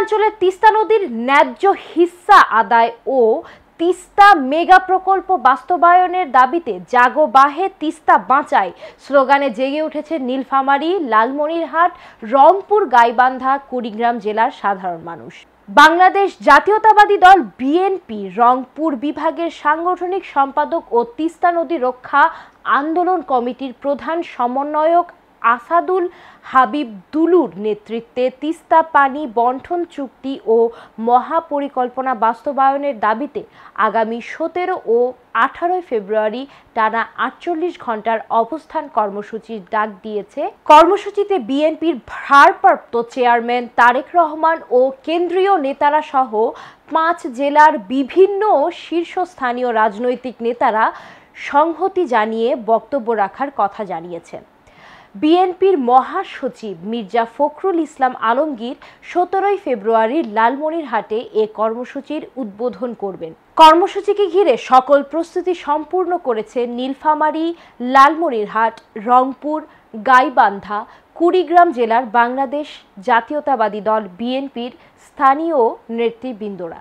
পূর্বাঞ্চলের তিস্তা নদীর ন্যায্য হিস্সা আদায় ও তিস্তা মেগা প্রকল্প বাস্তবায়নের দাবিতে জাগো বাহে তিস্তা বাঁচাই স্লোগানে জেগে উঠেছে নীলফামারী, লালমনিরহাট, রংপুর, গাইবান্ধা, কুড়িগ্রাম জেলার সাধারণ মানুষ। বাংলাদেশ জাতীয়তাবাদী দল বিএনপি রংপুর বিভাগের সাংগঠনিক সম্পাদক ও তিস্তা নদী রক্ষা আন্দোলন কমিটির প্রধান সমন্বয়ক আসাদুল হাবিব দুলুর নেতৃত্বে তিস্তা পানি বন্টন চুক্তি ও মহাপরিকল্পনা বাস্তবায়নের দাবিতে আগামী 17 ও 18 ফেব্রুয়ারি টানা 48 ঘন্টার অবস্থান কর্মসূচির ডাক দিয়েছে। কর্মসূচিতে বিএনপির ভারপ্রাপ্ত চেয়ারম্যান তারেক রহমান ও কেন্দ্রীয় নেতারা সহ 5 জেলার বিভিন্ন শীর্ষস্থানীয় রাজনৈতিক নেতারা সংহতি জানিয়ে বক্তব্য রাখার কথা জানিয়েছেন। বিএনপির মহাসচিব মির্জা ফখরুল ইসলাম আলমগীর 17 ফেব্রুয়ারি লালমনিরহাটে এ কর্মসূচির উদ্বোধন করবেন। কর্মসূচিকে ঘিরে সকল প্রস্তুতি সম্পূর্ণ করেছে নীলফামারী, লালমনিরহাট, রংপুর, গাইবান্ধা, কুড়িগ্রাম জেলার বাংলাদেশ জাতীয়তাবাদী দল বিএনপির স্থানীয় নেতৃবৃন্দরা।